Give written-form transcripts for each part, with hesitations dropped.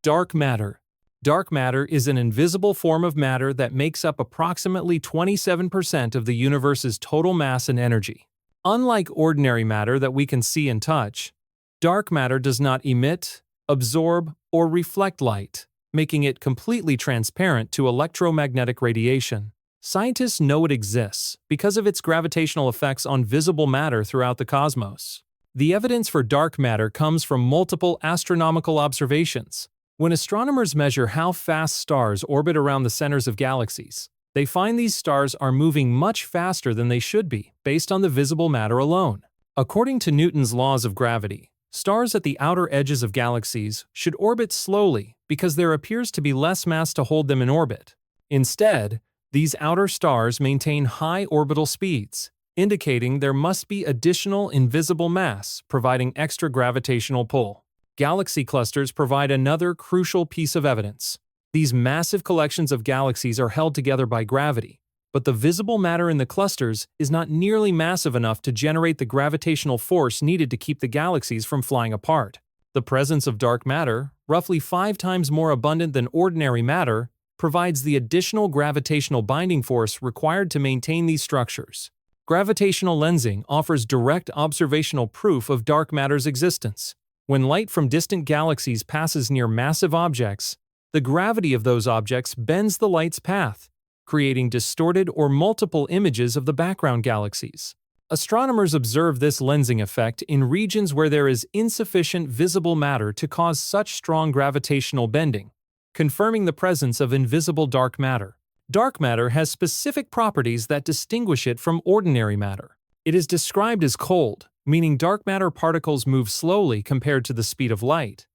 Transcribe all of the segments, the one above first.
Dark matter. Dark matter is an invisible form of matter that makes up approximately 27% of the universe's total mass and energy. Unlike ordinary matter that we can see and touch, dark matter does not emit, absorb, or reflect light, making it completely transparent to electromagnetic radiation. Scientists know it exists because of its gravitational effects on visible matter throughout the cosmos. The evidence for dark matter comes from multiple astronomical observations. When astronomers measure how fast stars orbit around the centers of galaxies, they find these stars are moving much faster than they should be, based on the visible matter alone. According to Newton's laws of gravity, stars at the outer edges of galaxies should orbit slowly because there appears to be less mass to hold them in orbit. Instead, these outer stars maintain high orbital speeds, indicating there must be additional invisible mass providing extra gravitational pull. Galaxy clusters provide another crucial piece of evidence. These massive collections of galaxies are held together by gravity, but the visible matter in the clusters is not nearly massive enough to generate the gravitational force needed to keep the galaxies from flying apart. The presence of dark matter, roughly 5 times more abundant than ordinary matter, provides the additional gravitational binding force required to maintain these structures. Gravitational lensing offers direct observational proof of dark matter's existence. When light from distant galaxies passes near massive objects, the gravity of those objects bends the light's path, creating distorted or multiple images of the background galaxies. Astronomers observe this lensing effect in regions where there is insufficient visible matter to cause such strong gravitational bending, confirming the presence of invisible dark matter. Dark matter has specific properties that distinguish it from ordinary matter. It is described as cold, meaning dark matter particles move slowly compared to the speed of light.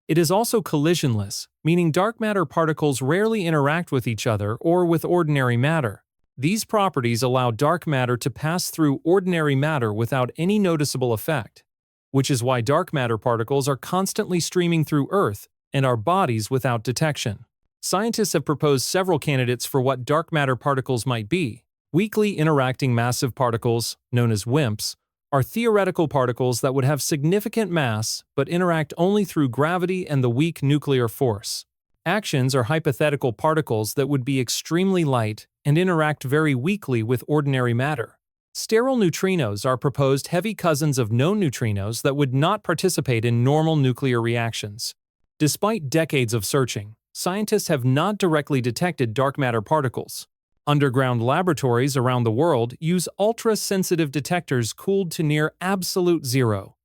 It is also collisionless, meaning dark matter particles rarely interact with each other or with ordinary matter. These properties allow dark matter to pass through ordinary matter without any noticeable effect, which is why dark matter particles are constantly streaming through Earth and our bodies without detection. Scientists have proposed several candidates for what dark matter particles might be. Weakly interacting massive particles, known as WIMPs, are theoretical particles that would have significant mass but interact only through gravity and the weak nuclear force. Actions are hypothetical particles that would be extremely light and interact very weakly with ordinary matter. Sterile neutrinos are proposed heavy cousins of known neutrinos that would not participate in normal nuclear reactions. Despite decades of searching, scientists have not directly detected dark matter particles. Underground laboratories around the world use ultra-sensitive detectors cooled to near absolute zero,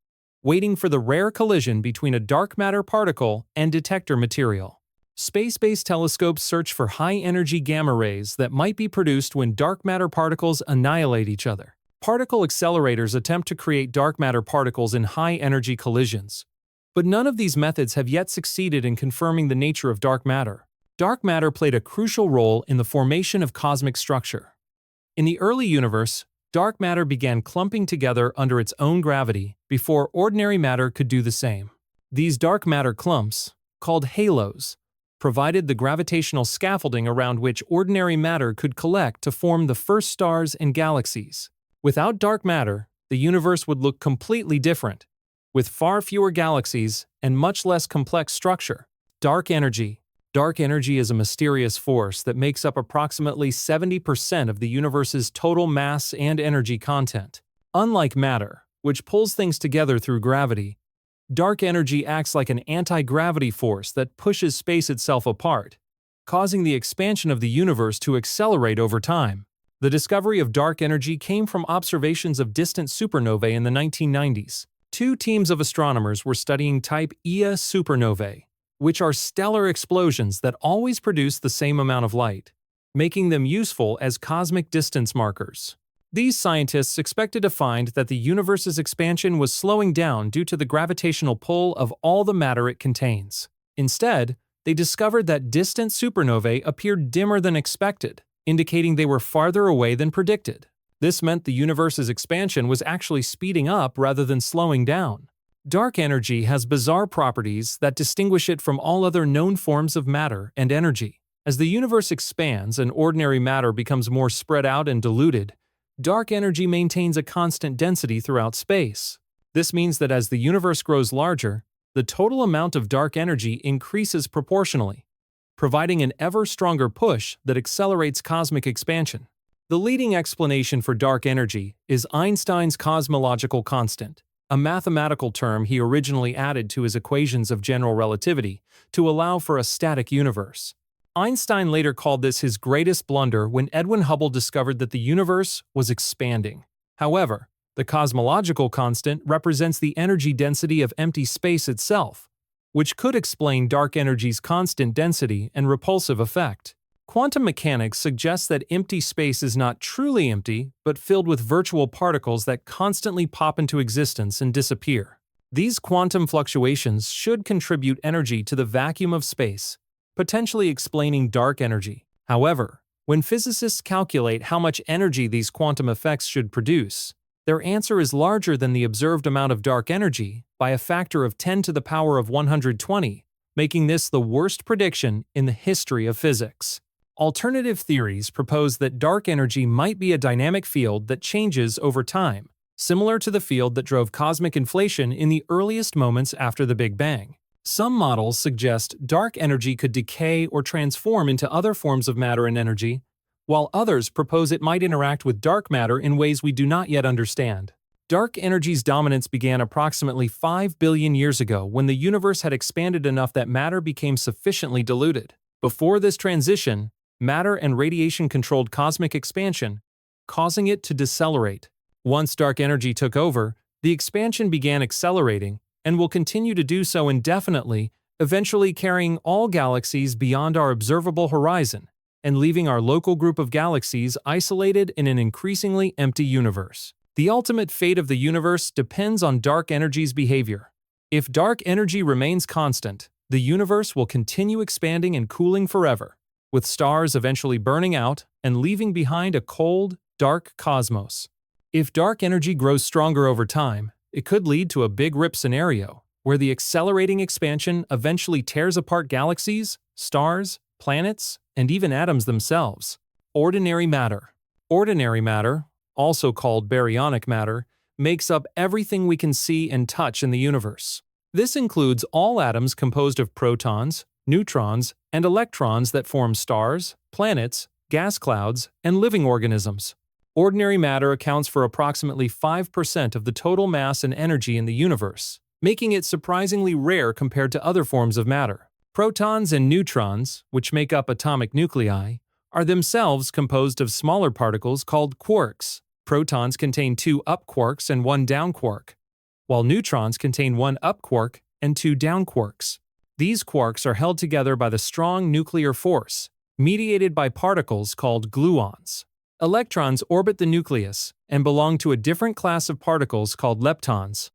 waiting for the rare collision between a dark matter particle and detector material. Space-based telescopes search for high-energy gamma rays that might be produced when dark matter particles annihilate each other. Particle accelerators attempt to create dark matter particles in high-energy collisions, but none of these methods have yet succeeded in confirming the nature of dark matter. Dark matter played a crucial role in the formation of cosmic structure. In the early universe, dark matter began clumping together under its own gravity before ordinary matter could do the same. These dark matter clumps, called halos, provided the gravitational scaffolding around which ordinary matter could collect to form the first stars and galaxies. Without dark matter, the universe would look completely different, with far fewer galaxies and much less complex structure. Dark energy. Dark energy is a mysterious force that makes up approximately 70% of the universe's total mass and energy content. Unlike matter, which pulls things together through gravity, dark energy acts like an anti-gravity force that pushes space itself apart, causing the expansion of the universe to accelerate over time. The discovery of dark energy came from observations of distant supernovae in the 1990s. 2 teams of astronomers were studying type Ia supernovae, which are stellar explosions that always produce the same amount of light, making them useful as cosmic distance markers. These scientists expected to find that the universe's expansion was slowing down due to the gravitational pull of all the matter it contains. Instead, they discovered that distant supernovae appeared dimmer than expected, indicating they were farther away than predicted. This meant the universe's expansion was actually speeding up rather than slowing down. Dark energy has bizarre properties that distinguish it from all other known forms of matter and energy. As the universe expands and ordinary matter becomes more spread out and diluted, dark energy maintains a constant density throughout space. This means that as the universe grows larger, the total amount of dark energy increases proportionally, providing an ever stronger push that accelerates cosmic expansion. The leading explanation for dark energy is Einstein's cosmological constant, a mathematical term he originally added to his equations of general relativity to allow for a static universe. Einstein later called this his greatest blunder when Edwin Hubble discovered that the universe was expanding. However, the cosmological constant represents the energy density of empty space itself, which could explain dark energy's constant density and repulsive effect. Quantum mechanics suggests that empty space is not truly empty, but filled with virtual particles that constantly pop into existence and disappear. These quantum fluctuations should contribute energy to the vacuum of space, potentially explaining dark energy. However, when physicists calculate how much energy these quantum effects should produce, their answer is larger than the observed amount of dark energy by a factor of 10 to the power of 120, making this the worst prediction in the history of physics. Alternative theories propose that dark energy might be a dynamic field that changes over time, similar to the field that drove cosmic inflation in the earliest moments after the Big Bang. Some models suggest dark energy could decay or transform into other forms of matter and energy, while others propose it might interact with dark matter in ways we do not yet understand. Dark energy's dominance began approximately 5 billion years ago when the universe had expanded enough that matter became sufficiently diluted. Before this transition, matter and radiation controlled cosmic expansion, causing it to decelerate. Once dark energy took over, the expansion began accelerating and will continue to do so indefinitely, eventually carrying all galaxies beyond our observable horizon and leaving our local group of galaxies isolated in an increasingly empty universe. The ultimate fate of the universe depends on dark energy's behavior. If dark energy remains constant, the universe will continue expanding and cooling forever, with stars eventually burning out and leaving behind a cold, dark cosmos. If dark energy grows stronger over time, it could lead to a Big Rip scenario, where the accelerating expansion eventually tears apart galaxies, stars, planets, and even atoms themselves. Ordinary matter. Ordinary matter, also called baryonic matter, makes up everything we can see and touch in the universe. This includes all atoms composed of protons, neutrons, and electrons that form stars, planets, gas clouds, and living organisms. Ordinary matter accounts for approximately 5% of the total mass and energy in the universe, making it surprisingly rare compared to other forms of matter. Protons and neutrons, which make up atomic nuclei, are themselves composed of smaller particles called quarks. Protons contain 2 up quarks and 1 down quark, while neutrons contain 1 up quark and 2 down quarks. These quarks are held together by the strong nuclear force, mediated by particles called gluons. Electrons orbit the nucleus and belong to a different class of particles called leptons,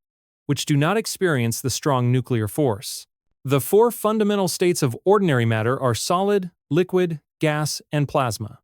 which do not experience the strong nuclear force. The 4 fundamental states of ordinary matter are solid, liquid, gas, and plasma.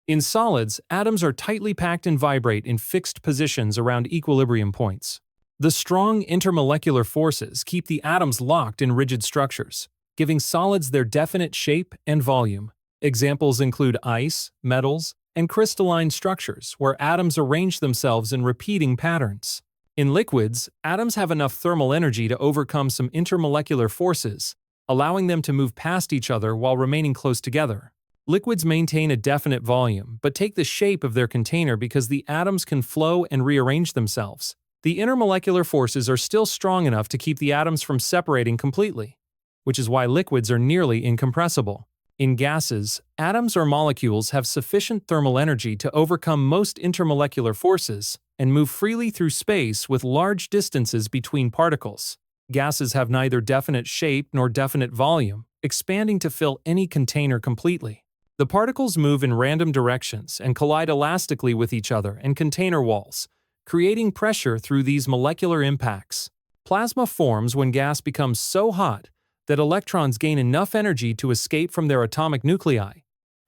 In solids, atoms are tightly packed and vibrate in fixed positions around equilibrium points. The strong intermolecular forces keep the atoms locked in rigid structures, giving solids their definite shape and volume. Examples include ice, metals, and crystalline structures where atoms arrange themselves in repeating patterns. In liquids, atoms have enough thermal energy to overcome some intermolecular forces, allowing them to move past each other while remaining close together. Liquids maintain a definite volume, but take the shape of their container because the atoms can flow and rearrange themselves. The intermolecular forces are still strong enough to keep the atoms from separating completely, which is why liquids are nearly incompressible. In gases, atoms or molecules have sufficient thermal energy to overcome most intermolecular forces and move freely through space with large distances between particles. Gases have neither definite shape nor definite volume, expanding to fill any container completely. The particles move in random directions and collide elastically with each other and container walls, creating pressure through these molecular impacts. Plasma forms when gas becomes so hot that electrons gain enough energy to escape from their atomic nuclei,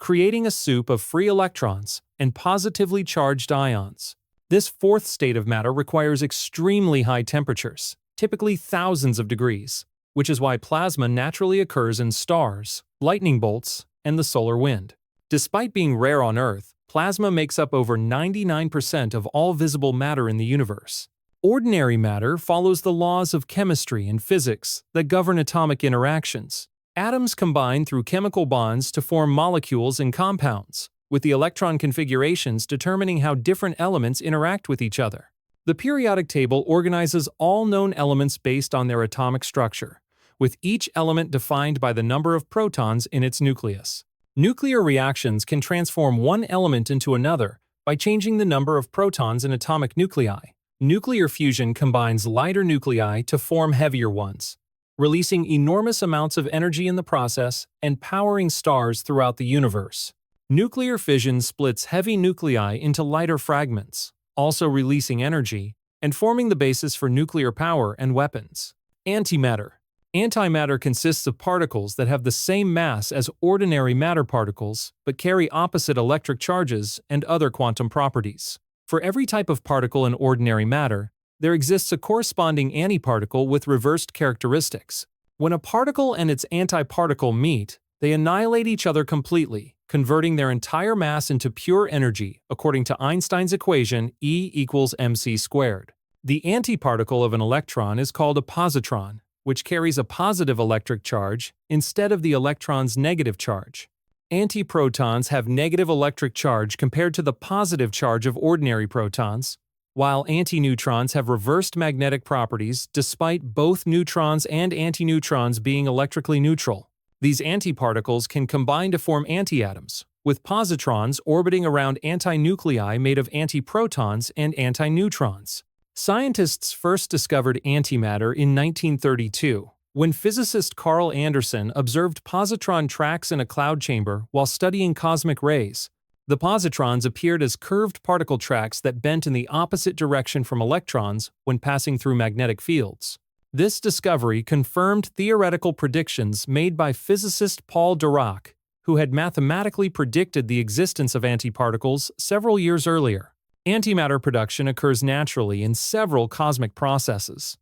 creating a soup of free electrons and positively charged ions. This 4th state of matter requires extremely high temperatures, typically thousands of degrees, which is why plasma naturally occurs in stars, lightning bolts, and the solar wind. Despite being rare on Earth, plasma makes up over 99% of all visible matter in the universe. Ordinary matter follows the laws of chemistry and physics that govern atomic interactions. Atoms combine through chemical bonds to form molecules and compounds, with the electron configurations determining how different elements interact with each other. The periodic table organizes all known elements based on their atomic structure, with each element defined by the number of protons in its nucleus. Nuclear reactions can transform one element into another by changing the number of protons in atomic nuclei. Nuclear fusion combines lighter nuclei to form heavier ones, releasing enormous amounts of energy in the process and powering stars throughout the universe. Nuclear fission splits heavy nuclei into lighter fragments, also releasing energy and forming the basis for nuclear power and weapons. Antimatter. Antimatter consists of particles that have the same mass as ordinary matter particles but carry opposite electric charges and other quantum properties. For every type of particle in ordinary matter, there exists a corresponding antiparticle with reversed characteristics. When a particle and its antiparticle meet, they annihilate each other completely, converting their entire mass into pure energy according to Einstein's equation E equals mc squared. The antiparticle of an electron is called a positron, which carries a positive electric charge instead of the electron's negative charge. Antiprotons have negative electric charge compared to the positive charge of ordinary protons, while antineutrons have reversed magnetic properties despite both neutrons and antineutrons being electrically neutral. These antiparticles can combine to form antiatoms, with positrons orbiting around antinuclei made of antiprotons and antineutrons. Scientists first discovered antimatter in 1932, when physicist Carl Anderson observed positron tracks in a cloud chamber while studying cosmic rays. The positrons appeared as curved particle tracks that bent in the opposite direction from electrons when passing through magnetic fields. This discovery confirmed theoretical predictions made by physicist Paul Dirac, who had mathematically predicted the existence of antiparticles several years earlier. Antimatter production occurs naturally in several cosmic processes.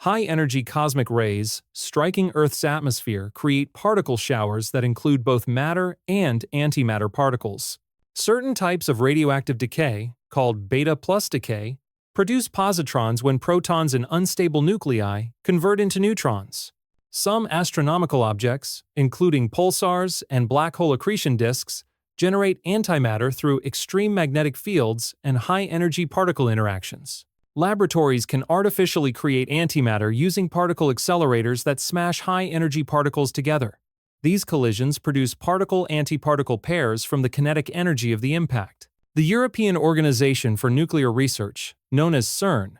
High-energy cosmic rays striking Earth's atmosphere create particle showers that include both matter and antimatter particles. Certain types of radioactive decay, called beta-plus decay, produce positrons when protons in unstable nuclei convert into neutrons. Some astronomical objects, including pulsars and black hole accretion disks, generate antimatter through extreme magnetic fields and high-energy particle interactions. Laboratories can artificially create antimatter using particle accelerators that smash high-energy particles together. These collisions produce particle-antiparticle pairs from the kinetic energy of the impact. The European Organization for Nuclear Research, known as CERN,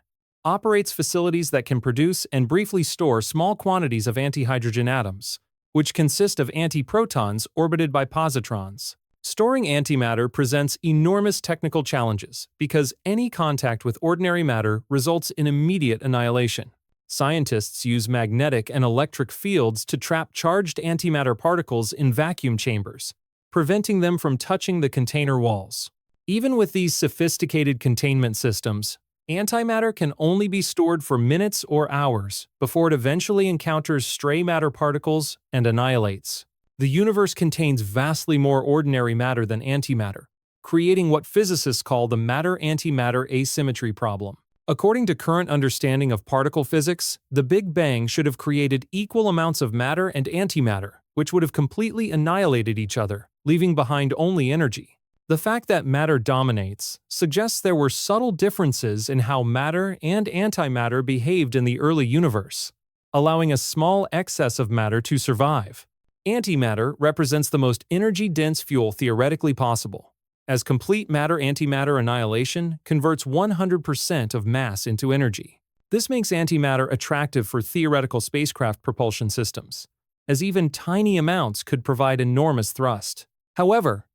operates facilities that can produce and briefly store small quantities of antihydrogen atoms, which consist of antiprotons orbited by positrons. Storing antimatter presents enormous technical challenges because any contact with ordinary matter results in immediate annihilation. Scientists use magnetic and electric fields to trap charged antimatter particles in vacuum chambers, preventing them from touching the container walls. Even with these sophisticated containment systems, antimatter can only be stored for minutes or hours before it eventually encounters stray matter particles and annihilates. The universe contains vastly more ordinary matter than antimatter, creating what physicists call the matter-antimatter asymmetry problem. According to current understanding of particle physics, the Big Bang should have created equal amounts of matter and antimatter, which would have completely annihilated each other, leaving behind only energy. The fact that matter dominates suggests there were subtle differences in how matter and antimatter behaved in the early universe, allowing a small excess of matter to survive. Antimatter represents the most energy-dense fuel theoretically possible, as complete matter-antimatter annihilation converts 100% of mass into energy. This makes antimatter attractive for theoretical spacecraft propulsion systems, as even tiny amounts could provide enormous thrust. However,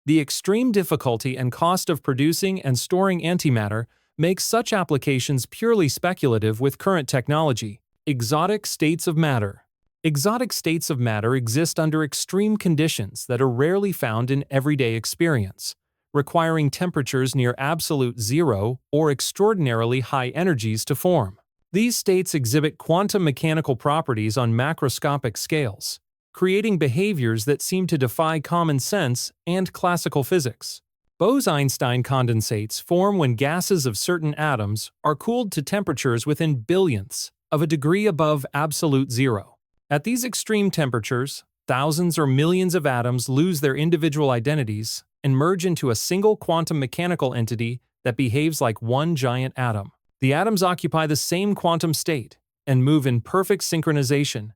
the extreme difficulty and cost of producing and storing antimatter makes such applications purely speculative with current technology. Exotic states of matter. Exotic states of matter exist under extreme conditions that are rarely found in everyday experience, requiring temperatures near absolute zero or extraordinarily high energies to form. These states exhibit quantum mechanical properties on macroscopic scales, creating behaviors that seem to defy common sense and classical physics. Bose-Einstein condensates form when gases of certain atoms are cooled to temperatures within billionths of a degree above absolute zero. At these extreme temperatures, thousands or millions of atoms lose their individual identities and merge into a single quantum mechanical entity that behaves like one giant atom. The atoms occupy the same quantum state and move in perfect synchronization,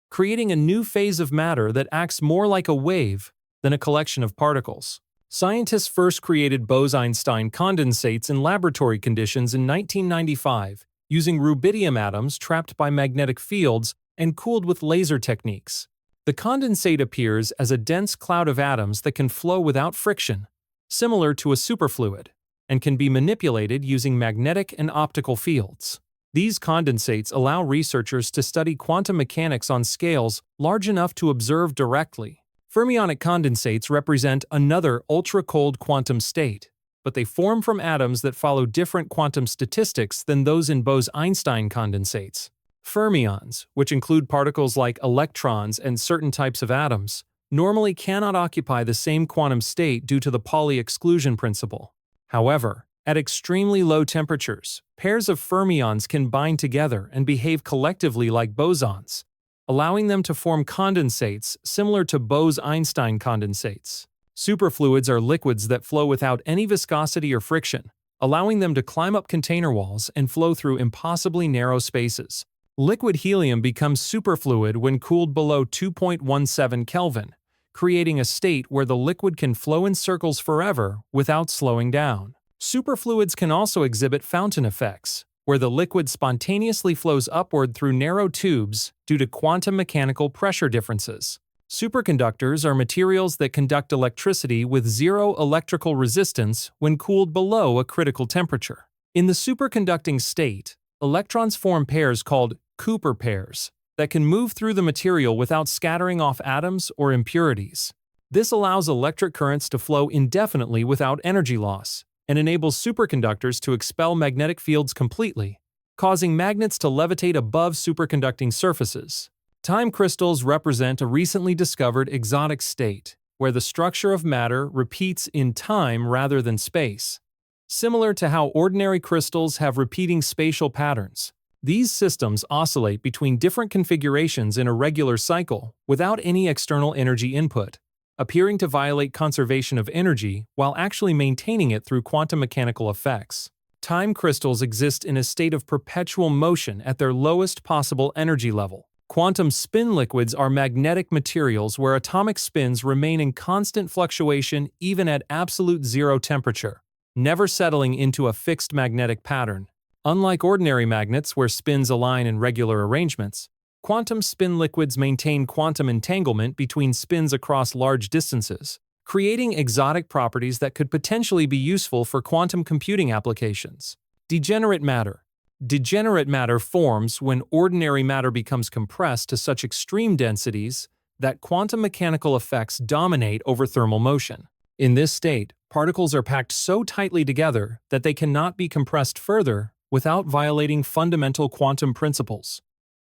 creating a new phase of matter that acts more like a wave than a collection of particles. Scientists first created Bose-Einstein condensates in laboratory conditions in 1995 using rubidium atoms trapped by magnetic fields and cooled with laser techniques. The condensate appears as a dense cloud of atoms that can flow without friction, similar to a superfluid, and can be manipulated using magnetic and optical fields. These condensates allow researchers to study quantum mechanics on scales large enough to observe directly. Fermionic condensates represent another ultra-cold quantum state, but they form from atoms that follow different quantum statistics than those in Bose-Einstein condensates. Fermions, which include particles like electrons and certain types of atoms, normally cannot occupy the same quantum state due to the Pauli exclusion principle. However, at extremely low temperatures, pairs of fermions can bind together and behave collectively like bosons, allowing them to form condensates similar to Bose-Einstein condensates. Superfluids are liquids that flow without any viscosity or friction, allowing them to climb up container walls and flow through impossibly narrow spaces. Liquid helium becomes superfluid when cooled below 2.17 Kelvin, creating a state where the liquid can flow in circles forever without slowing down. Superfluids can also exhibit fountain effects, where the liquid spontaneously flows upward through narrow tubes due to quantum mechanical pressure differences. Superconductors are materials that conduct electricity with zero electrical resistance when cooled below a critical temperature. In the superconducting state, electrons form pairs called Cooper pairs that can move through the material without scattering off atoms or impurities. This allows electric currents to flow indefinitely without energy loss, and enables superconductors to expel magnetic fields completely, causing magnets to levitate above superconducting surfaces. Time crystals represent a recently discovered exotic state, where the structure of matter repeats in time rather than space. Similar to how ordinary crystals have repeating spatial patterns, these systems oscillate between different configurations in a regular cycle without any external energy input, appearing to violate conservation of energy while actually maintaining it through quantum mechanical effects. Time crystals exist in a state of perpetual motion at their lowest possible energy level. Quantum spin liquids are magnetic materials where atomic spins remain in constant fluctuation even at absolute zero temperature, never settling into a fixed magnetic pattern. Unlike ordinary magnets where spins align in regular arrangements, quantum spin liquids maintain quantum entanglement between spins across large distances, creating exotic properties that could potentially be useful for quantum computing applications. Degenerate matter. Degenerate matter forms when ordinary matter becomes compressed to such extreme densities that quantum mechanical effects dominate over thermal motion. In this state, particles are packed so tightly together that they cannot be compressed further without violating fundamental quantum principles,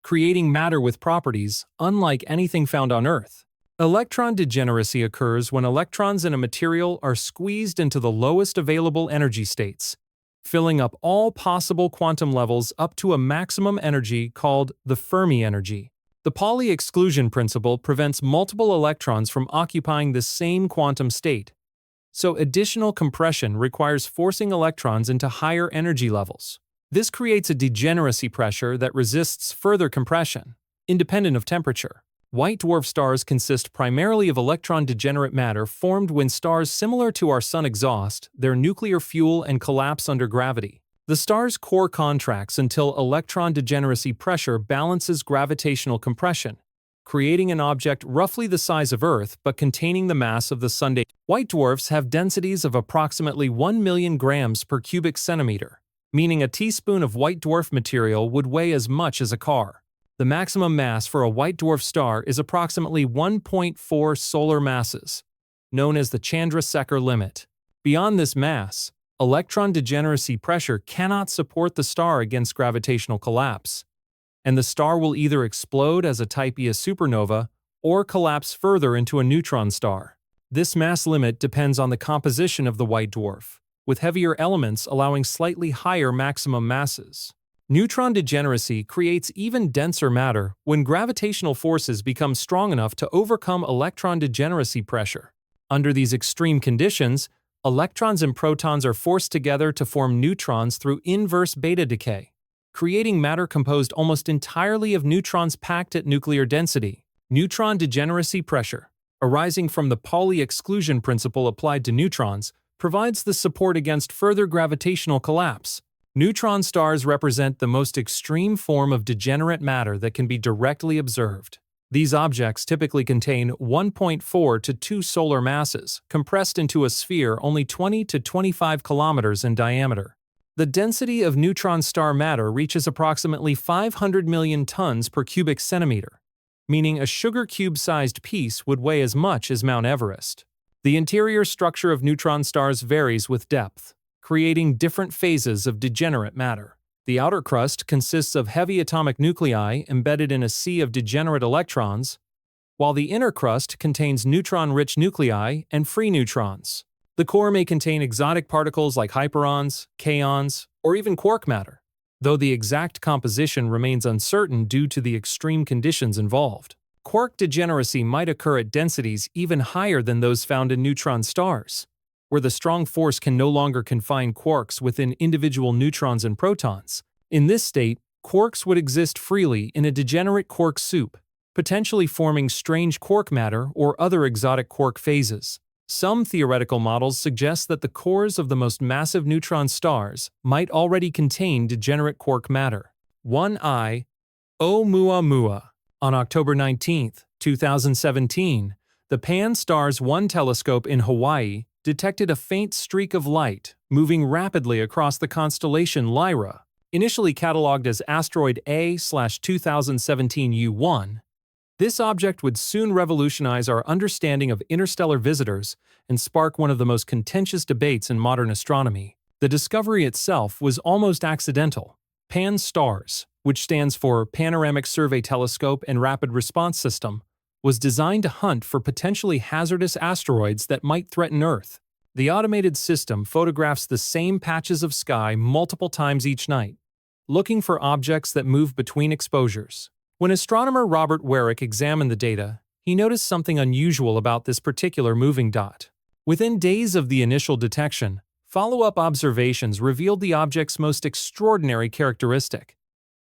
creating matter with properties unlike anything found on Earth. Electron degeneracy occurs when electrons in a material are squeezed into the lowest available energy states, filling up all possible quantum levels up to a maximum energy called the Fermi energy. The Pauli exclusion principle prevents multiple electrons from occupying the same quantum state, so additional compression requires forcing electrons into higher energy levels. This creates a degeneracy pressure that resists further compression, independent of temperature. White dwarf stars consist primarily of electron-degenerate matter formed when stars similar to our Sun exhaust their nuclear fuel and collapse under gravity. The star's core contracts until electron degeneracy pressure balances gravitational compression, creating an object roughly the size of Earth but containing the mass of the Sun. White dwarfs have densities of approximately 1 million grams per cubic centimeter, meaning a teaspoon of white dwarf material would weigh as much as a car. The maximum mass for a white dwarf star is approximately 1.4 solar masses, known as the Chandrasekhar limit. Beyond this mass, electron degeneracy pressure cannot support the star against gravitational collapse, and the star will either explode as a type Ia supernova or collapse further into a neutron star. This mass limit depends on the composition of the white dwarf, with heavier elements allowing slightly higher maximum masses. Neutron degeneracy creates even denser matter when gravitational forces become strong enough to overcome electron degeneracy pressure. Under these extreme conditions, electrons and protons are forced together to form neutrons through inverse beta decay, creating matter composed almost entirely of neutrons packed at nuclear density. Neutron degeneracy pressure, arising from the Pauli exclusion principle applied to neutrons, provides the support against further gravitational collapse. Neutron stars represent the most extreme form of degenerate matter that can be directly observed. These objects typically contain 1.4 to 2 solar masses, compressed into a sphere only 20 to 25 kilometers in diameter. The density of neutron star matter reaches approximately 500 million tons per cubic centimeter, meaning a sugar cube-sized piece would weigh as much as Mount Everest. The interior structure of neutron stars varies with depth, creating different phases of degenerate matter. The outer crust consists of heavy atomic nuclei embedded in a sea of degenerate electrons, while the inner crust contains neutron-rich nuclei and free neutrons. The core may contain exotic particles like hyperons, kaons, or even quark matter, though the exact composition remains uncertain due to the extreme conditions involved. Quark degeneracy might occur at densities even higher than those found in neutron stars, where the strong force can no longer confine quarks within individual neutrons and protons. In this state, quarks would exist freely in a degenerate quark soup, potentially forming strange quark matter or other exotic quark phases. Some theoretical models suggest that the cores of the most massive neutron stars might already contain degenerate quark matter. 1I Oumuamua. On October 19, 2017, the Pan-STARRS 1 telescope in Hawaii detected a faint streak of light moving rapidly across the constellation Lyra. Initially catalogued as asteroid A/2017 U1, this object would soon revolutionize our understanding of interstellar visitors and spark one of the most contentious debates in modern astronomy. The discovery itself was almost accidental. Pan-STARRS, which stands for Panoramic Survey Telescope and Rapid Response System, was designed to hunt for potentially hazardous asteroids that might threaten Earth. The automated system photographs the same patches of sky multiple times each night, looking for objects that move between exposures. When astronomer Robert Warwick examined the data, he noticed something unusual about this particular moving dot. Within days of the initial detection, follow-up observations revealed the object's most extraordinary characteristic.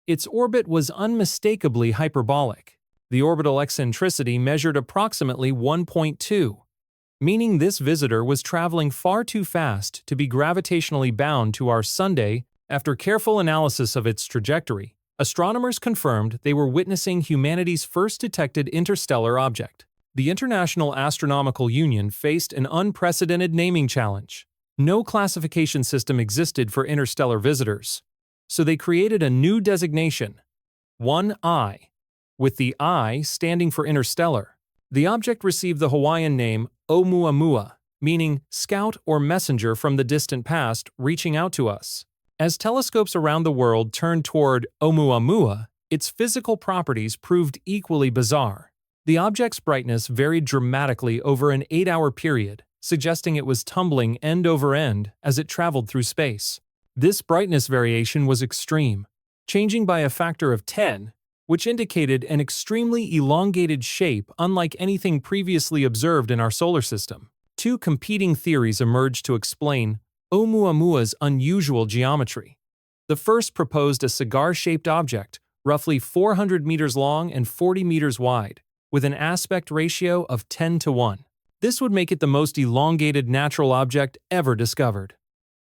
Its orbit was unmistakably hyperbolic. The orbital eccentricity measured approximately 1.2, meaning this visitor was traveling far too fast to be gravitationally bound to our Sunday. After careful analysis of its trajectory, astronomers confirmed they were witnessing humanity's first detected interstellar object. The International Astronomical Union faced an unprecedented naming challenge. No classification system existed for interstellar visitors, so they created a new designation, 1I, with the I standing for interstellar. The object received the Hawaiian name Oumuamua, meaning scout or messenger from the distant past reaching out to us. As telescopes around the world turned toward Oumuamua, its physical properties proved equally bizarre. The object's brightness varied dramatically over an 8-hour period, suggesting it was tumbling end over end as it traveled through space. This brightness variation was extreme, changing by a factor of 10, which indicated an extremely elongated shape unlike anything previously observed in our solar system. Two competing theories emerged to explain Oumuamua's unusual geometry. The first proposed a cigar-shaped object, roughly 400 meters long and 40 meters wide, with an aspect ratio of 10:1. This would make it the most elongated natural object ever discovered.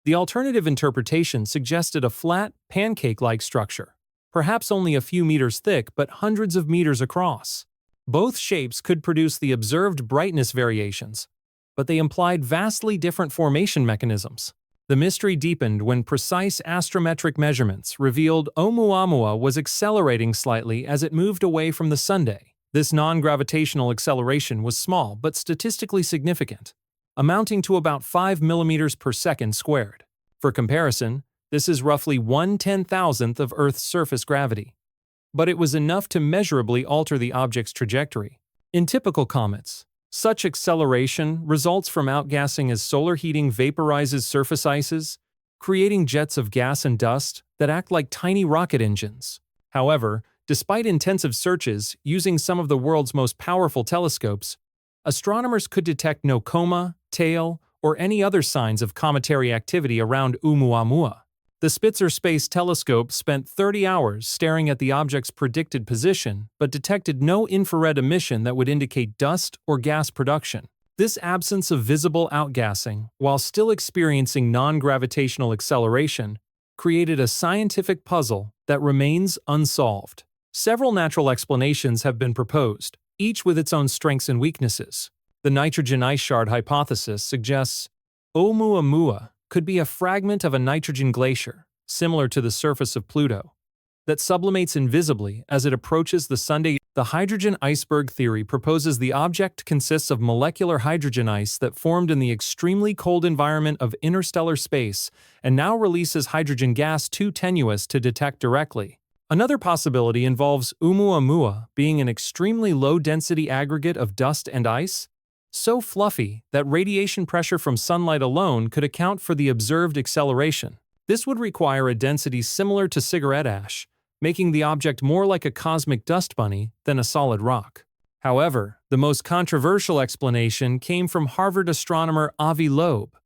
The alternative interpretation suggested a flat, pancake-like structure, perhaps only a few meters thick but hundreds of meters across. Both shapes could produce the observed brightness variations, but they implied vastly different formation mechanisms. The mystery deepened when precise astrometric measurements revealed Oumuamua was accelerating slightly as it moved away from the Sunday. This non-gravitational acceleration was small but statistically significant, amounting to about 5 millimeters per second squared. For comparison, this is roughly 1/10,000th of Earth's surface gravity. But it was enough to measurably alter the object's trajectory. In typical comets, Such acceleration results from outgassing as solar heating vaporizes surface ices, creating jets of gas and dust that act like tiny rocket engines. However, despite intensive searches using some of the world's most powerful telescopes, astronomers could detect no coma, tail, or any other signs of cometary activity around Oumuamua. The Spitzer Space Telescope spent 30 hours staring at the object's predicted position but detected no infrared emission that would indicate dust or gas production. This absence of visible outgassing, while still experiencing non-gravitational acceleration, created a scientific puzzle that remains unsolved. Several natural explanations have been proposed, each with its own strengths and weaknesses. The nitrogen ice shard hypothesis suggests Oumuamua could be a fragment of a nitrogen glacier, similar to the surface of Pluto, that sublimates invisibly as it approaches the Sunday. The hydrogen iceberg theory proposes the object consists of molecular hydrogen ice that formed in the extremely cold environment of interstellar space and now releases hydrogen gas too tenuous to detect directly. Another possibility involves Oumuamua being an extremely low-density aggregate of dust and ice, so fluffy that radiation pressure from sunlight alone could account for the observed acceleration. This would require a density similar to cigarette ash, making the object more like a cosmic dust bunny than a solid rock. However, the most controversial explanation came from Harvard astronomer Avi Loeb,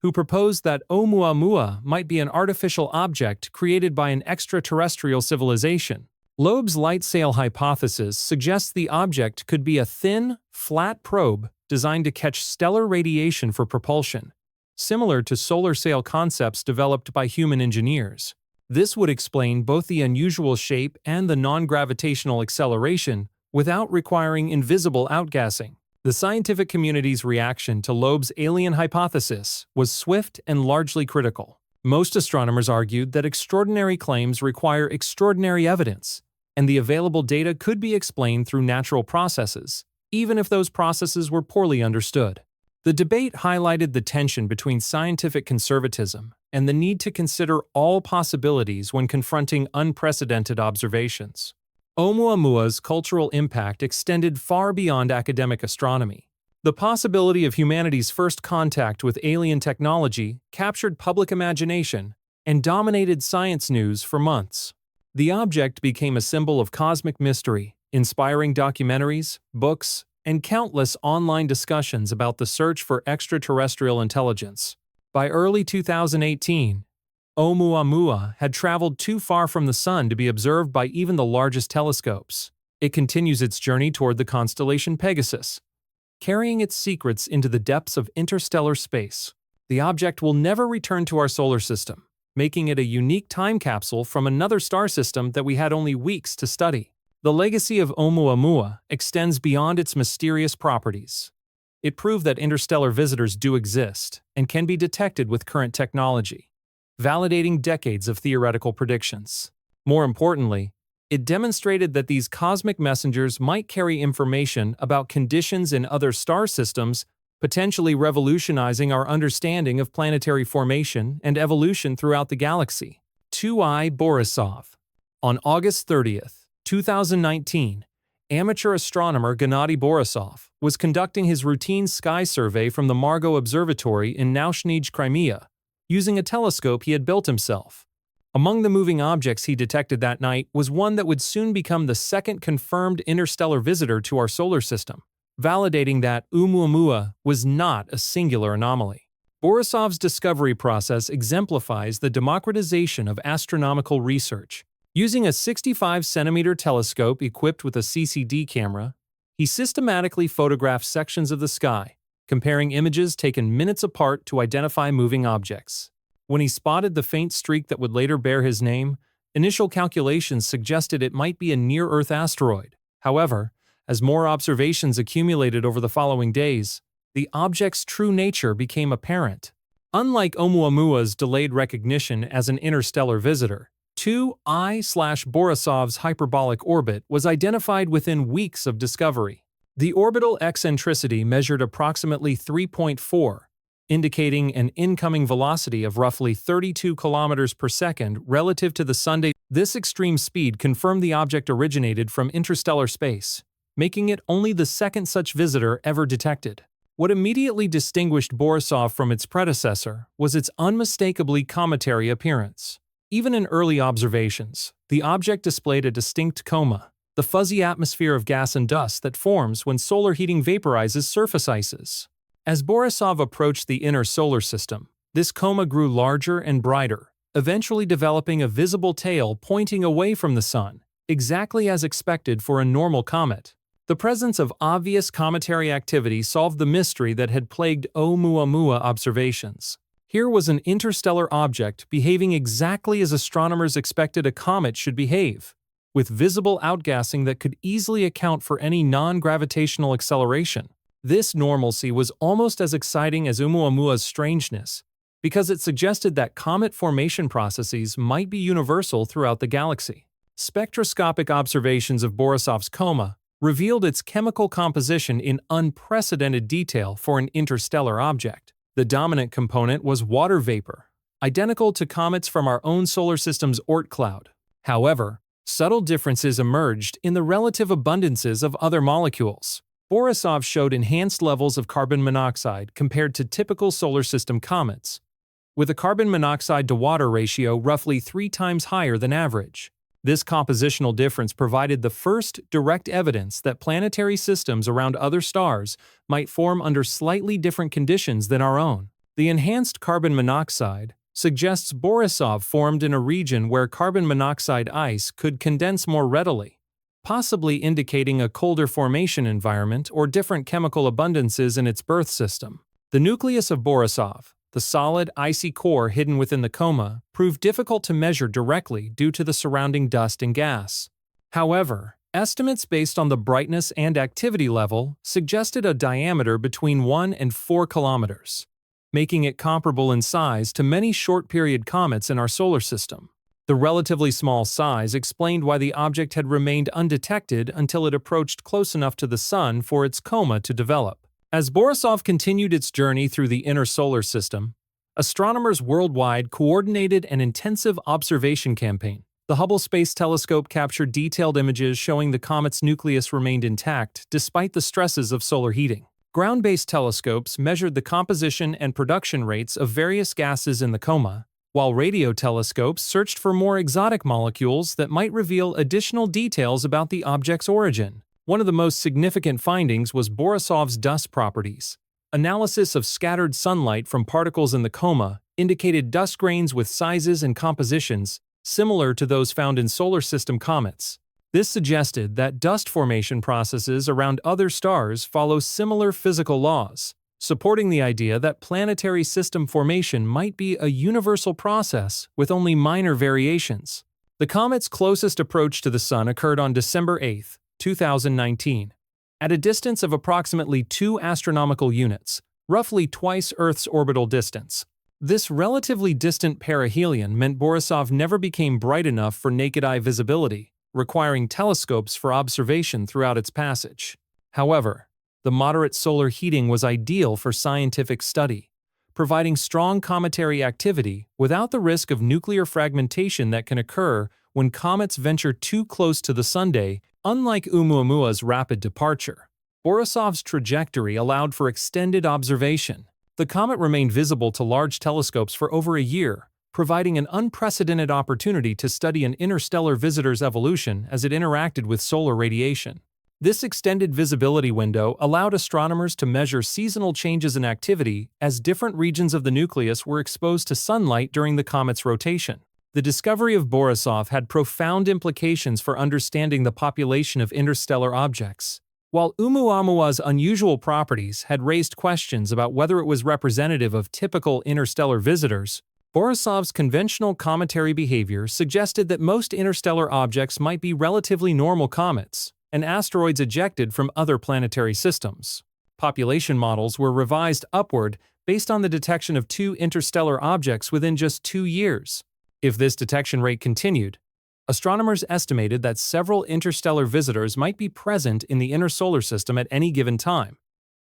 who proposed that Oumuamua might be an artificial object created by an extraterrestrial civilization. Loeb's light sail hypothesis suggests the object could be a thin, flat probe designed to catch stellar radiation for propulsion, similar to solar sail concepts developed by human engineers. This would explain both the unusual shape and the non-gravitational acceleration without requiring invisible outgassing. The scientific community's reaction to Loeb's alien hypothesis was swift and largely critical. Most astronomers argued that extraordinary claims require extraordinary evidence, and the available data could be explained through natural processes, even if those processes were poorly understood. The debate highlighted the tension between scientific conservatism and the need to consider all possibilities when confronting unprecedented observations. Oumuamua's cultural impact extended far beyond academic astronomy. The possibility of humanity's first contact with alien technology captured public imagination and dominated science news for months. The object became a symbol of cosmic mystery, inspiring documentaries, books, and countless online discussions about the search for extraterrestrial intelligence. By early 2018, Oumuamua had traveled too far from the Sun to be observed by even the largest telescopes. It continues its journey toward the constellation Pegasus, carrying its secrets into the depths of interstellar space. The object will never return to our solar system, making it a unique time capsule from another star system that we had only weeks to study. The legacy of Oumuamua extends beyond its mysterious properties. It proved that interstellar visitors do exist and can be detected with current technology, validating decades of theoretical predictions. More importantly, it demonstrated that these cosmic messengers might carry information about conditions in other star systems, potentially revolutionizing our understanding of planetary formation and evolution throughout the galaxy. 2I Borisov. On August 30th, 2019, amateur astronomer Gennady Borisov was conducting his routine sky survey from the Margot Observatory in Naushnij, Crimea, using a telescope he had built himself. Among the moving objects he detected that night was one that would soon become the second confirmed interstellar visitor to our solar system, validating that Oumuamua was not a singular anomaly. Borisov's discovery process exemplifies the democratization of astronomical research. Using a 65-centimeter telescope equipped with a CCD camera, he systematically photographed sections of the sky, comparing images taken minutes apart to identify moving objects. When he spotted the faint streak that would later bear his name, initial calculations suggested it might be a near-Earth asteroid. However, as more observations accumulated over the following days, the object's true nature became apparent. Unlike Oumuamua's delayed recognition as an interstellar visitor, 2I/Borisov's hyperbolic orbit was identified within weeks of discovery. The orbital eccentricity measured approximately 3.4, indicating an incoming velocity of roughly 32 kilometers per second relative to the Sunday. This extreme speed confirmed the object originated from interstellar space, making it only the second such visitor ever detected. What immediately distinguished Borisov from its predecessor was its unmistakably cometary appearance. Even in early observations, the object displayed a distinct coma, the fuzzy atmosphere of gas and dust that forms when solar heating vaporizes surface ices. As Borisov approached the inner solar system, this coma grew larger and brighter, eventually developing a visible tail pointing away from the sun, exactly as expected for a normal comet. The presence of obvious cometary activity solved the mystery that had plagued Oumuamua observations. Here was an interstellar object behaving exactly as astronomers expected a comet should behave, with visible outgassing that could easily account for any non-gravitational acceleration. This normalcy was almost as exciting as Oumuamua's strangeness, because it suggested that comet formation processes might be universal throughout the galaxy. Spectroscopic observations of Borisov's coma revealed its chemical composition in unprecedented detail for an interstellar object. The dominant component was water vapor, identical to comets from our own solar system's Oort cloud. However, subtle differences emerged in the relative abundances of other molecules. Borisov showed enhanced levels of carbon monoxide compared to typical solar system comets, with a carbon monoxide to water ratio roughly 3 times higher than average. This compositional difference provided the first direct evidence that planetary systems around other stars might form under slightly different conditions than our own. The enhanced carbon monoxide suggests Borisov formed in a region where carbon monoxide ice could condense more readily, possibly indicating a colder formation environment or different chemical abundances in its birth system. The nucleus of Borisov, the solid, icy core hidden within the coma, proved difficult to measure directly due to the surrounding dust and gas. However, estimates based on the brightness and activity level suggested a diameter between 1 and 4 kilometers, making it comparable in size to many short-period comets in our solar system. The relatively small size explained why the object had remained undetected until it approached close enough to the Sun for its coma to develop. As Borisov continued its journey through the inner solar system, astronomers worldwide coordinated an intensive observation campaign. The Hubble Space Telescope captured detailed images showing the comet's nucleus remained intact despite the stresses of solar heating. Ground-based telescopes measured the composition and production rates of various gases in the coma, while radio telescopes searched for more exotic molecules that might reveal additional details about the object's origin. One of the most significant findings was Borisov's dust properties. Analysis of scattered sunlight from particles in the coma indicated dust grains with sizes and compositions similar to those found in solar system comets. This suggested that dust formation processes around other stars follow similar physical laws, supporting the idea that planetary system formation might be a universal process with only minor variations. The comet's closest approach to the Sun occurred on December 8, 2019, at a distance of approximately 2 astronomical units, roughly twice Earth's orbital distance. This relatively distant perihelion meant Borisov never became bright enough for naked-eye visibility, requiring telescopes for observation throughout its passage. However, the moderate solar heating was ideal for scientific study, providing strong cometary activity without the risk of nuclear fragmentation that can occur when comets venture too close to the sundial. Unlike Oumuamua's rapid departure, Borisov's trajectory allowed for extended observation. The comet remained visible to large telescopes for over a year, providing an unprecedented opportunity to study an interstellar visitor's evolution as it interacted with solar radiation. This extended visibility window allowed astronomers to measure seasonal changes in activity as different regions of the nucleus were exposed to sunlight during the comet's rotation. The discovery of Borisov had profound implications for understanding the population of interstellar objects. While Oumuamua's unusual properties had raised questions about whether it was representative of typical interstellar visitors, Borisov's conventional cometary behavior suggested that most interstellar objects might be relatively normal comets and asteroids ejected from other planetary systems. Population models were revised upward based on the detection of 2 interstellar objects within just 2 years. If this detection rate continued, astronomers estimated that several interstellar visitors might be present in the inner solar system at any given time,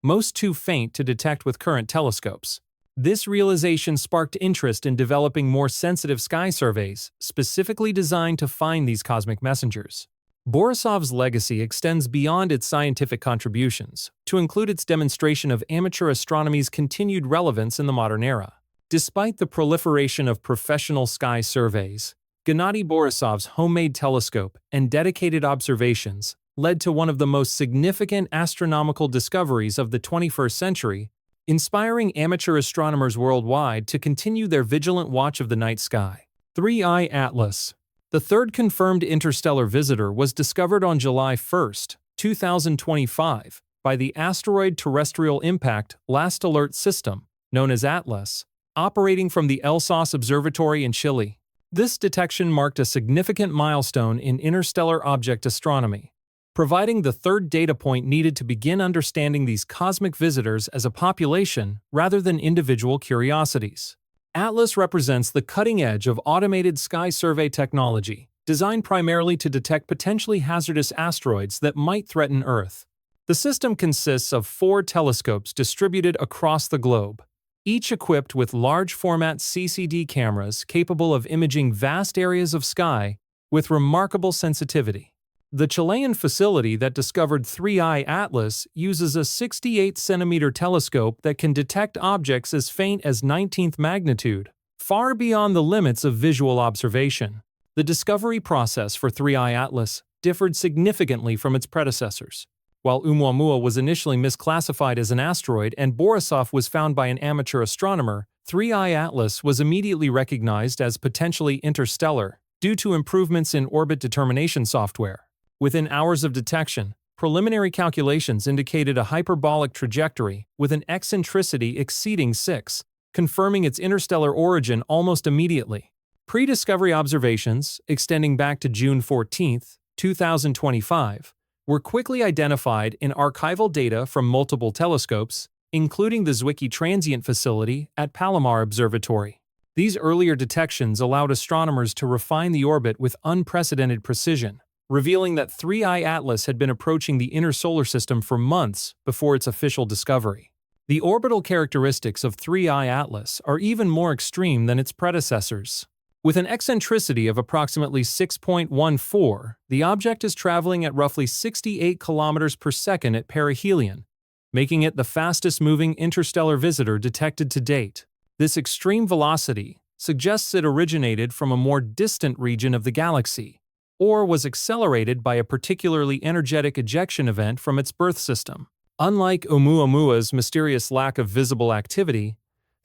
most too faint to detect with current telescopes. This realization sparked interest in developing more sensitive sky surveys, specifically designed to find these cosmic messengers. Borisov's legacy extends beyond its scientific contributions, to include its demonstration of amateur astronomy's continued relevance in the modern era. Despite the proliferation of professional sky surveys, Gennady Borisov's homemade telescope and dedicated observations led to one of the most significant astronomical discoveries of the 21st century, inspiring amateur astronomers worldwide to continue their vigilant watch of the night sky. 3I Atlas. The third confirmed interstellar visitor was discovered on July 1, 2025, by the Asteroid Terrestrial Impact Last Alert System, known as ATLAS, operating from the Elsass Observatory in Chile. This detection marked a significant milestone in interstellar object astronomy, providing the third data point needed to begin understanding these cosmic visitors as a population rather than individual curiosities. ATLAS represents the cutting edge of automated sky survey technology, designed primarily to detect potentially hazardous asteroids that might threaten Earth. The system consists of 4 telescopes distributed across the globe, each equipped with large-format CCD cameras capable of imaging vast areas of sky with remarkable sensitivity. The Chilean facility that discovered 3I Atlas uses a 68-centimeter telescope that can detect objects as faint as 19th magnitude, far beyond the limits of visual observation. The discovery process for 3I Atlas differed significantly from its predecessors. While Oumuamua was initially misclassified as an asteroid and Borisov was found by an amateur astronomer, 3I Atlas was immediately recognized as potentially interstellar due to improvements in orbit determination software. Within hours of detection, preliminary calculations indicated a hyperbolic trajectory with an eccentricity exceeding 6, confirming its interstellar origin almost immediately. Pre-discovery observations, extending back to June 14, 2025, were quickly identified in archival data from multiple telescopes, including the Zwicky Transient Facility at Palomar Observatory. These earlier detections allowed astronomers to refine the orbit with unprecedented precision, revealing that 3I Atlas had been approaching the inner solar system for months before its official discovery. The orbital characteristics of 3I Atlas are even more extreme than its predecessors. With an eccentricity of approximately 6.14, the object is traveling at roughly 68 kilometers per second at perihelion, making it the fastest-moving interstellar visitor detected to date. This extreme velocity suggests it originated from a more distant region of the galaxy, or was accelerated by a particularly energetic ejection event from its birth system. Unlike Oumuamua's mysterious lack of visible activity,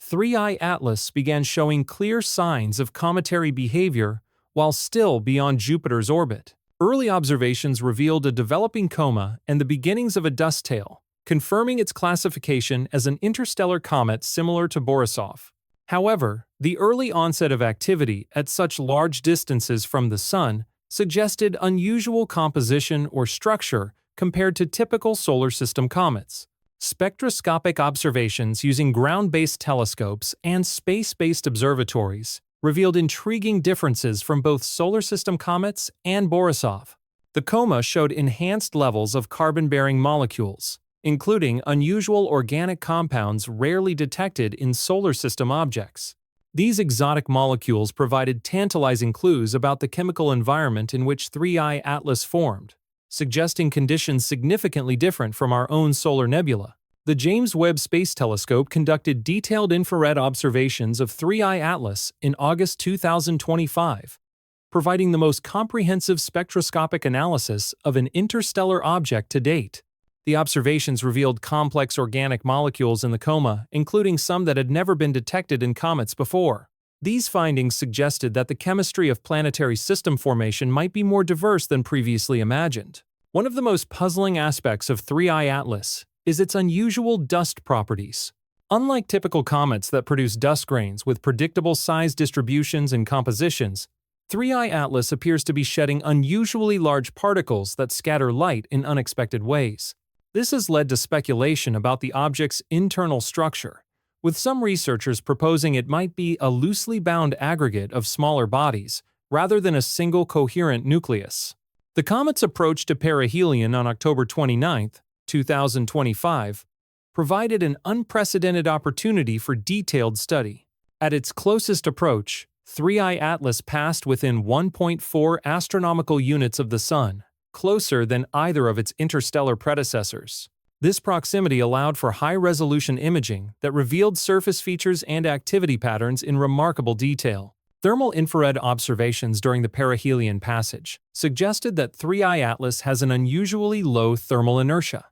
3I Atlas began showing clear signs of cometary behavior while still beyond Jupiter's orbit. Early observations revealed a developing coma and the beginnings of a dust tail, confirming its classification as an interstellar comet similar to Borisov. However, the early onset of activity at such large distances from the Sun suggested unusual composition or structure compared to typical solar system comets. Spectroscopic observations using ground-based telescopes and space-based observatories revealed intriguing differences from both solar system comets and Borisov. The coma showed enhanced levels of carbon-bearing molecules, including unusual organic compounds rarely detected in solar system objects. These exotic molecules provided tantalizing clues about the chemical environment in which 3I Atlas formed, suggesting conditions significantly different from our own solar nebula. The James Webb Space Telescope conducted detailed infrared observations of 3I Atlas in August 2025, providing the most comprehensive spectroscopic analysis of an interstellar object to date. The observations revealed complex organic molecules in the coma, including some that had never been detected in comets before. These findings suggested that the chemistry of planetary system formation might be more diverse than previously imagined. One of the most puzzling aspects of 3I Atlas is its unusual dust properties. Unlike typical comets that produce dust grains with predictable size distributions and compositions, 3I Atlas appears to be shedding unusually large particles that scatter light in unexpected ways. This has led to speculation about the object's internal structure, with some researchers proposing it might be a loosely bound aggregate of smaller bodies, rather than a single coherent nucleus. The comet's approach to perihelion on October 29, 2025, provided an unprecedented opportunity for detailed study. At its closest approach, 3I Atlas passed within 1.4 astronomical units of the Sun, closer than either of its interstellar predecessors. This proximity allowed for high-resolution imaging that revealed surface features and activity patterns in remarkable detail. Thermal infrared observations during the perihelion passage suggested that 3I Atlas has an unusually low thermal inertia,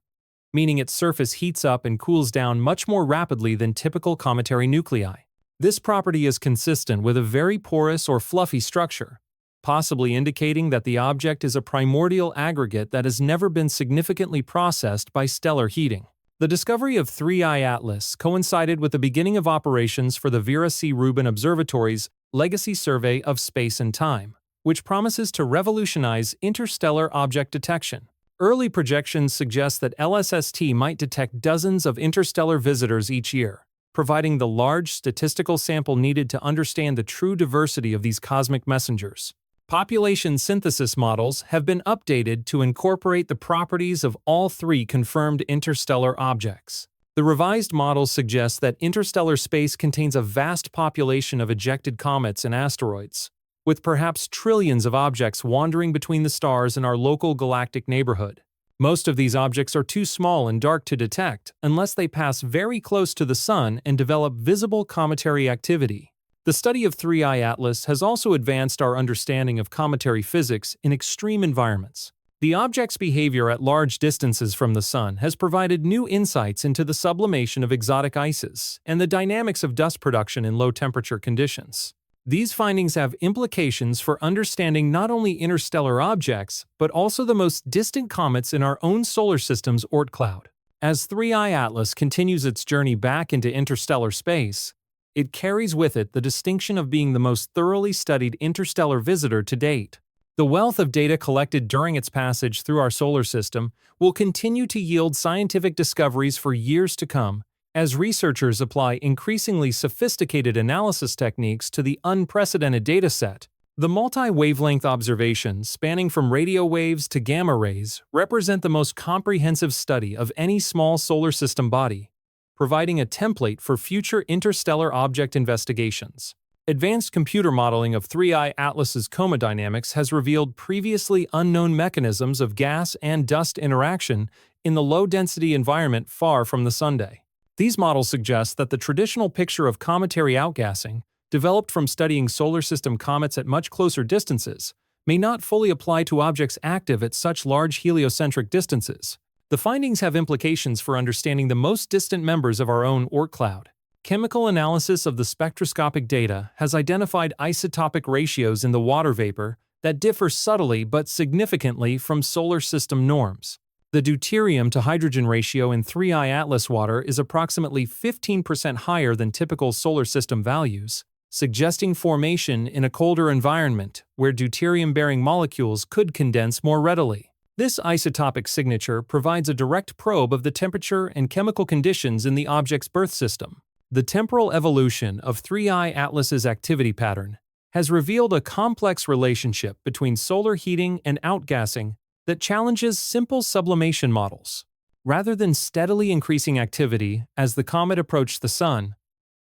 meaning its surface heats up and cools down much more rapidly than typical cometary nuclei. This property is consistent with a very porous or fluffy structure, possibly indicating that the object is a primordial aggregate that has never been significantly processed by stellar heating. The discovery of 3I Atlas coincided with the beginning of operations for the Vera C. Rubin Observatory's Legacy Survey of Space and Time, which promises to revolutionize interstellar object detection. Early projections suggest that LSST might detect dozens of interstellar visitors each year, providing the large statistical sample needed to understand the true diversity of these cosmic messengers. Population synthesis models have been updated to incorporate the properties of all three confirmed interstellar objects. The revised models suggest that interstellar space contains a vast population of ejected comets and asteroids, with perhaps trillions of objects wandering between the stars in our local galactic neighborhood. Most of these objects are too small and dark to detect unless they pass very close to the Sun and develop visible cometary activity. The study of 3I Atlas has also advanced our understanding of cometary physics in extreme environments. The object's behavior at large distances from the Sun has provided new insights into the sublimation of exotic ices and the dynamics of dust production in low-temperature conditions. These findings have implications for understanding not only interstellar objects, but also the most distant comets in our own solar system's Oort cloud. As 3I Atlas continues its journey back into interstellar space, it carries with it the distinction of being the most thoroughly studied interstellar visitor to date. The wealth of data collected during its passage through our solar system will continue to yield scientific discoveries for years to come, as researchers apply increasingly sophisticated analysis techniques to the unprecedented dataset. The multi-wavelength observations, spanning from radio waves to gamma rays, represent the most comprehensive study of any small solar system body, providing a template for future interstellar object investigations. Advanced computer modeling of 3I Atlas's chromodynamics has revealed previously unknown mechanisms of gas and dust interaction in the low-density environment far from the Sunday. These models suggest that the traditional picture of cometary outgassing, developed from studying solar system comets at much closer distances, may not fully apply to objects active at such large heliocentric distances. The findings have implications for understanding the most distant members of our own Oort cloud. Chemical analysis of the spectroscopic data has identified isotopic ratios in the water vapor that differ subtly but significantly from solar system norms. The deuterium to hydrogen ratio in 3I Atlas water is approximately 15% higher than typical solar system values, suggesting formation in a colder environment where deuterium-bearing molecules could condense more readily. This isotopic signature provides a direct probe of the temperature and chemical conditions in the object's birth system. The temporal evolution of 3I Atlas's activity pattern has revealed a complex relationship between solar heating and outgassing that challenges simple sublimation models. Rather than steadily increasing activity as the comet approached the Sun,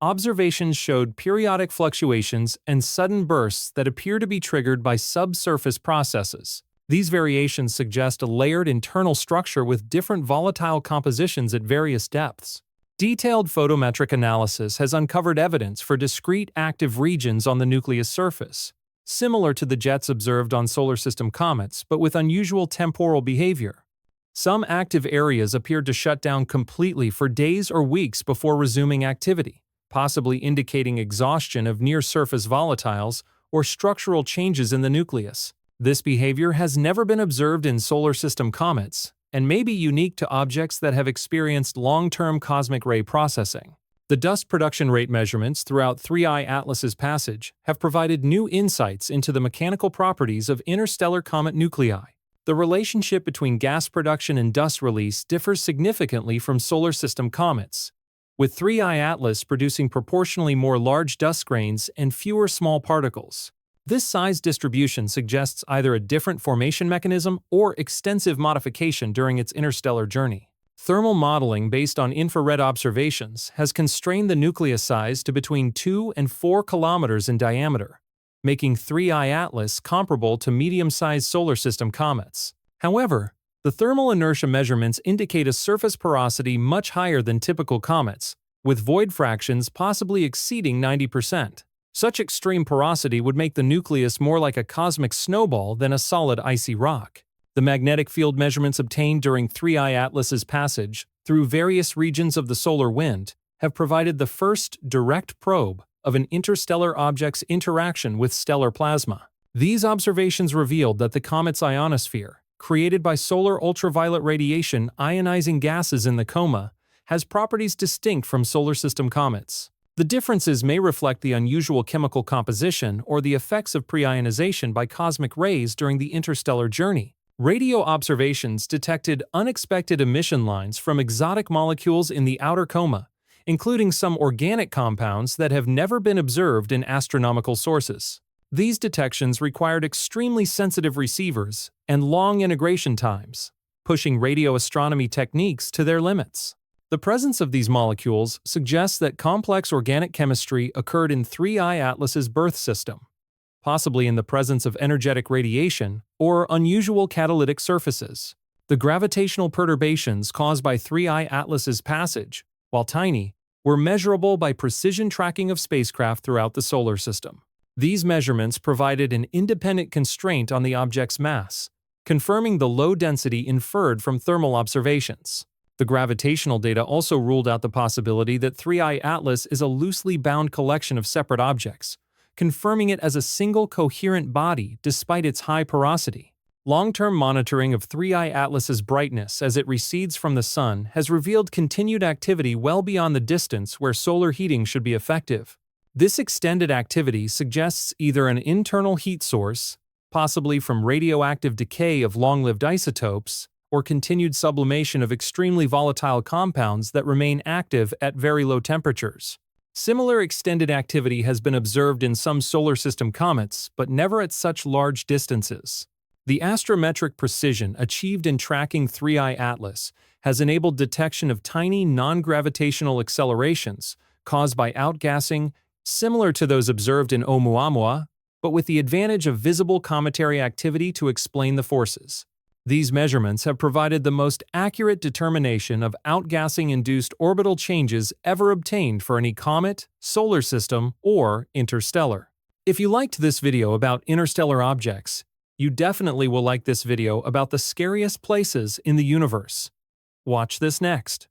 observations showed periodic fluctuations and sudden bursts that appear to be triggered by subsurface processes. These variations suggest a layered internal structure with different volatile compositions at various depths. Detailed photometric analysis has uncovered evidence for discrete active regions on the nucleus surface, similar to the jets observed on solar system comets but with unusual temporal behavior. Some active areas appeared to shut down completely for days or weeks before resuming activity, possibly indicating exhaustion of near-surface volatiles or structural changes in the nucleus. This behavior has never been observed in solar system comets and may be unique to objects that have experienced long-term cosmic ray processing. The dust production rate measurements throughout 3I Atlas's passage have provided new insights into the mechanical properties of interstellar comet nuclei. The relationship between gas production and dust release differs significantly from solar system comets, with 3I Atlas producing proportionally more large dust grains and fewer small particles. This size distribution suggests either a different formation mechanism or extensive modification during its interstellar journey. Thermal modeling based on infrared observations has constrained the nucleus size to between 2 and 4 kilometers in diameter, making 3I Atlas comparable to medium-sized solar system comets. However, the thermal inertia measurements indicate a surface porosity much higher than typical comets, with void fractions possibly exceeding 90%. Such extreme porosity would make the nucleus more like a cosmic snowball than a solid icy rock. The magnetic field measurements obtained during 3I Atlas's passage through various regions of the solar wind have provided the first direct probe of an interstellar object's interaction with stellar plasma. These observations revealed that the comet's ionosphere, created by solar ultraviolet radiation ionizing gases in the coma, has properties distinct from solar system comets. The differences may reflect the unusual chemical composition or the effects of pre-ionization by cosmic rays during the interstellar journey. Radio observations detected unexpected emission lines from exotic molecules in the outer coma, including some organic compounds that have never been observed in astronomical sources. These detections required extremely sensitive receivers and long integration times, pushing radio astronomy techniques to their limits. The presence of these molecules suggests that complex organic chemistry occurred in 3I Atlas's birth system, possibly in the presence of energetic radiation or unusual catalytic surfaces. The gravitational perturbations caused by 3I Atlas's passage, while tiny, were measurable by precision tracking of spacecraft throughout the solar system. These measurements provided an independent constraint on the object's mass, confirming the low density inferred from thermal observations. The gravitational data also ruled out the possibility that 3I Atlas is a loosely bound collection of separate objects, confirming it as a single coherent body despite its high porosity. Long-term monitoring of 3I Atlas's brightness as it recedes from the Sun has revealed continued activity well beyond the distance where solar heating should be effective. This extended activity suggests either an internal heat source, possibly from radioactive decay of long-lived isotopes, or continued sublimation of extremely volatile compounds that remain active at very low temperatures. Similar extended activity has been observed in some solar system comets, but never at such large distances. The astrometric precision achieved in tracking 3I Atlas has enabled detection of tiny non-gravitational accelerations caused by outgassing similar to those observed in Oumuamua, but with the advantage of visible cometary activity to explain the forces. These measurements have provided the most accurate determination of outgassing-induced orbital changes ever obtained for any comet, solar system, or interstellar. If you liked this video about interstellar objects, you definitely will like this video about the scariest places in the universe. Watch this next.